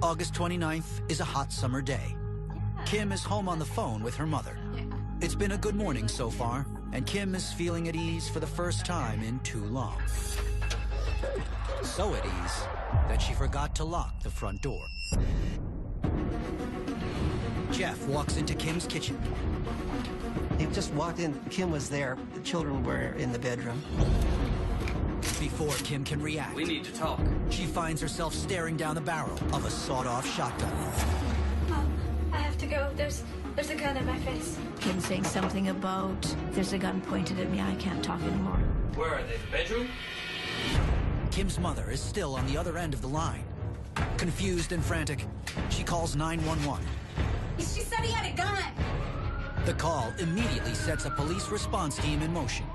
August 29th is a hot summer day. Kim is home on the phone with her mother. It's been a good morning so far, and Kim is feeling at ease for the first time in too long. So at ease that she forgot to lock the front door. Jeff walks into Kim's kitchen. He just walked in. Kim was there. The children were in the bedroom. Before Kim can react, we need to talk. She finds herself staring down the barrel of a sawed-off shotgun. Mom, I have to go. There's a gun in my face. Kim saying something about, there's a gun pointed at me, I can't talk anymore. Where are they? The bedroom? Kim's mother is still on the other end of the line. Confused and frantic, she calls 911. She said he had a gun. The call immediately sets a police response team in motion.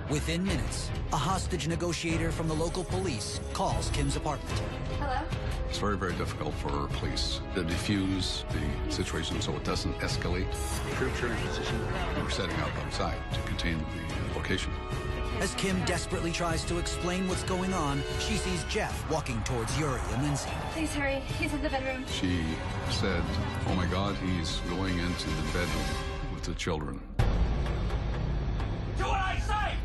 Within minutes, a hostage negotiator from the local police calls Kim's apartment. Hello? It's very, very difficult for police to defuse the situation so it doesn't escalate. Troops are in position. We're setting up outside to contain the location. As Kim desperately tries to explain what's going on, she sees Jeff walking towards Yuri and Lindsay. Please hurry. He's in the bedroom. She said, "Oh my God, he's going into the bedroom with the children." Do what I say!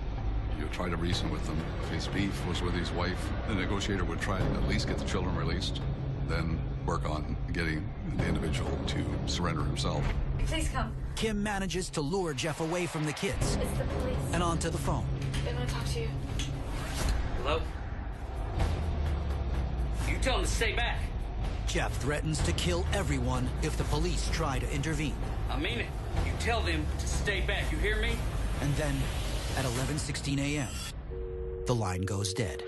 You try to reason with him. If his beef was with his wife, the negotiator would try to at least get the children released, then work on getting the individual to surrender himself. Please come. Kim manages to lure Jeff away from the kids It's the police. and onto the phone. They want to talk to you. Hello? You tell them to stay back. Jeff threatens to kill everyone if the police try to intervene. I mean it. You tell them to stay back. You hear me? And then, at 11:16 a.m., the line goes dead.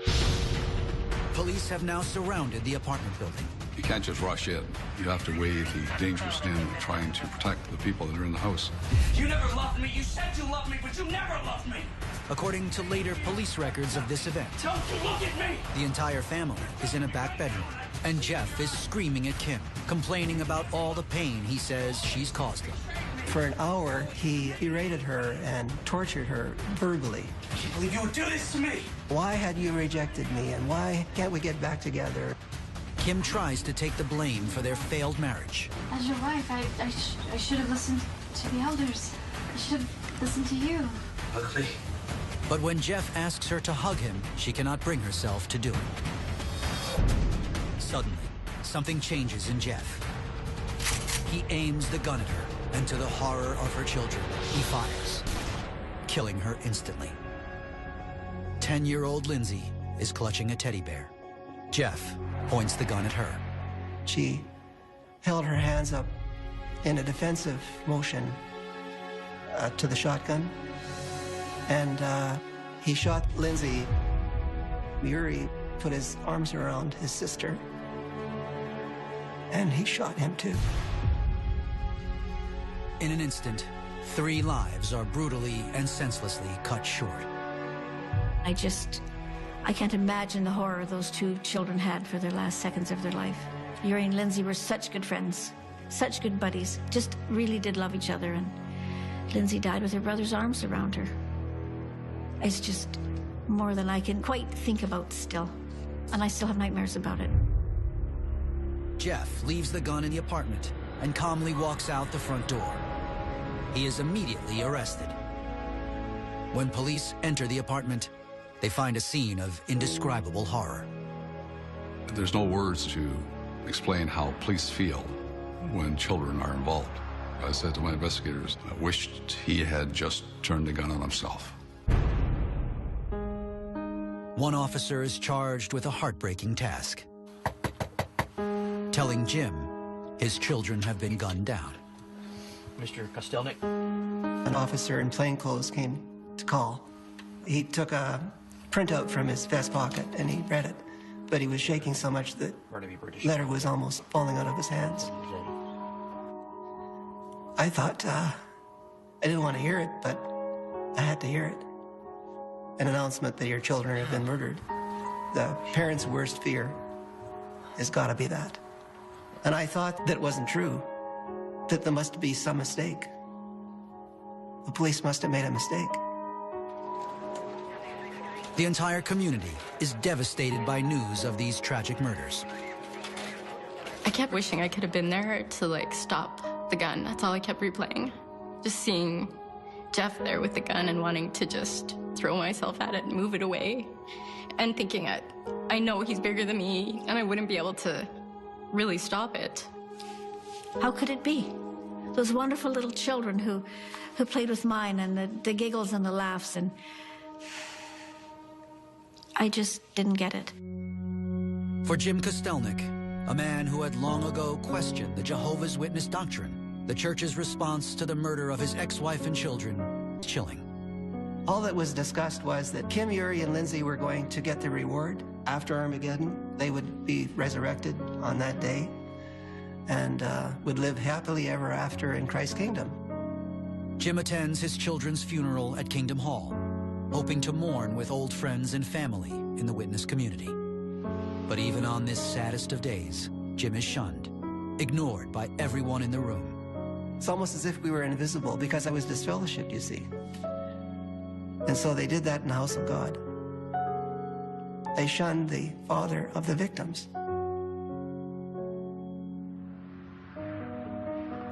Police have now surrounded the apartment building. You can't just rush in. You have to weigh the dangers in trying to protect the people that are in the house. You never loved me. You said you loved me, but you never loved me. According to later police records of this event, Don't you look at me! the entire family is in a back bedroom, and Jeff is screaming at Kim, complaining about all the pain he says she's caused him. For an hour, he berated her and tortured her verbally. I can't believe you would do this to me! Why had you rejected me, and why can't we get back together? Kim tries to take the blame for their failed marriage. As your wife, I should have listened to the elders. I should have listened to you. Ugly. But when Jeff asks her to hug him, she cannot bring herself to do it. Suddenly, something changes in Jeff. He aims the gun at her, and to the horror of her children, he fires, killing her instantly. 10-year-old Lindsay is clutching a teddy bear. Jeff points the gun at her. She held her hands up in a defensive motion to the shotgun, and he shot Lindsay. Yuri put his arms around his sister, and he shot him too. In an instant, 3 lives are brutally and senselessly cut short. I can't imagine the horror those 2 children had for their last seconds of their life. Yuri and Lindsay were such good friends, such good buddies, just really did love each other, and Lindsay died with her brother's arms around her. It's just more than I can quite think about still, and I still have nightmares about it. Jeff leaves the gun in the apartment and calmly walks out the front door. He is immediately arrested. When police enter the apartment, they find a scene of indescribable horror. There's no words to explain how police feel when children are involved. I said to my investigators, I wished he had just turned the gun on himself. One officer is charged with a heartbreaking task, telling Jim his children have been gunned down. Mr. Kostelnik? An officer in plainclothes came to call. He took a printout from his vest pocket and he read it, but he was shaking so much that the letter was almost falling out of his hands. I thought, I didn't want to hear it, but I had to hear it. An announcement that your children have been murdered. The parents' worst fear has got to be that. And I thought that wasn't true, that there must be some mistake. The police must have made a mistake. The entire community is devastated by news of these tragic murders. I kept wishing I could have been there to, like, stop the gun. That's all I kept replaying. Just seeing Jeff there with the gun and wanting to just throw myself at it and move it away. And thinking, I know he's bigger than me, and I wouldn't be able to really stop it. How could it be? Those wonderful little children who played with mine, and the giggles and the laughs, and I just didn't get it. For Jim Kostelnik, a man who had long ago questioned the Jehovah's Witness doctrine, the church's response to the murder of his ex-wife and children, chilling. All that was discussed was that Kim, Yuri, and Lindsay were going to get the reward after Armageddon. They would be resurrected on that day and would live happily ever after in Christ's kingdom. Jim attends his children's funeral at Kingdom Hall, hoping to mourn with old friends and family in the witness community. But even on this saddest of days, Jim is shunned, ignored by everyone in the room. It's almost as if we were invisible because I was disfellowshipped, you see. And so they did that in the house of God. They shunned the father of the victims.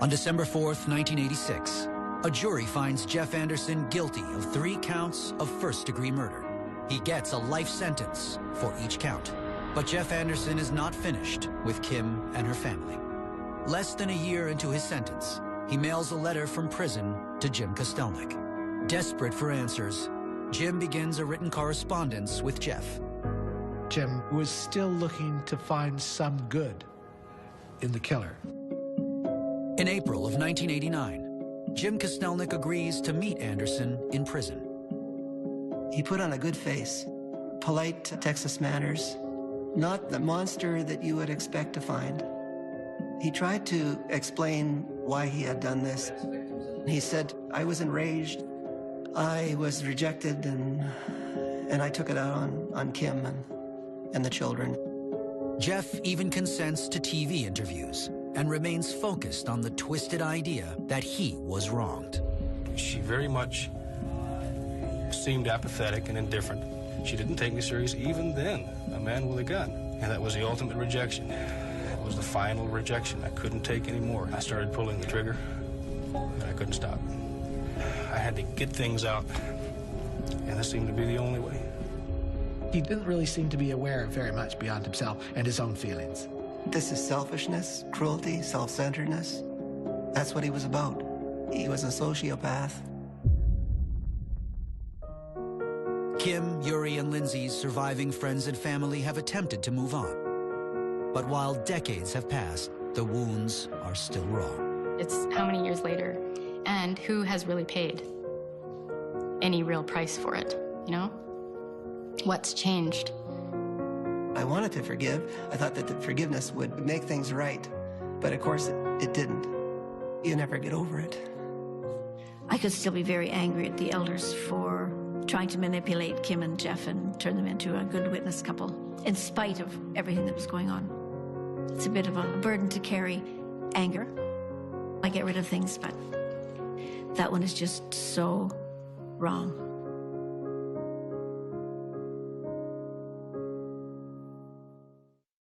On December 4th, 1986, a jury finds Jeff Anderson guilty of 3 counts of first-degree murder. He gets a life sentence for each count. But Jeff Anderson is not finished with Kim and her family. Less than a year into his sentence, he mails a letter from prison to Jim Kostelnik. Desperate for answers, Jim begins a written correspondence with Jeff. Jim was still looking to find some good in the killer. In April of 1989, Jim Kostelnik agrees to meet Anderson in prison. He put on a good face, polite Texas manners, not the monster that you would expect to find. He tried to explain why he had done this. He said, I was enraged, I was rejected, and I took it out on Kim and the children. Jeff even consents to TV interviews and remains focused on the twisted idea that he was wronged. She very much seemed apathetic and indifferent. She didn't take me serious even then, a man with a gun. And that was the ultimate rejection. It was the final rejection. I couldn't take any more. I started pulling the trigger, and I couldn't stop. I had to get things out, and this seemed to be the only way. He didn't really seem to be aware of very much beyond himself and his own feelings. This is selfishness, cruelty, self-centeredness. That's what he was about. He was a sociopath. Kim, Yuri, and Lindsay's surviving friends and family have attempted to move on. But while decades have passed, the wounds are still raw. It's how many years later, and who has really paid any real price for it, you know? What's changed? I wanted to forgive. I thought that the forgiveness would make things right. But of course, it didn't. You never get over it. I could still be very angry at the elders for trying to manipulate Kim and Jeff and turn them into a good witness couple, in spite of everything that was going on. It's a bit of a burden to carry, anger. I get rid of things, but that one is just so wrong.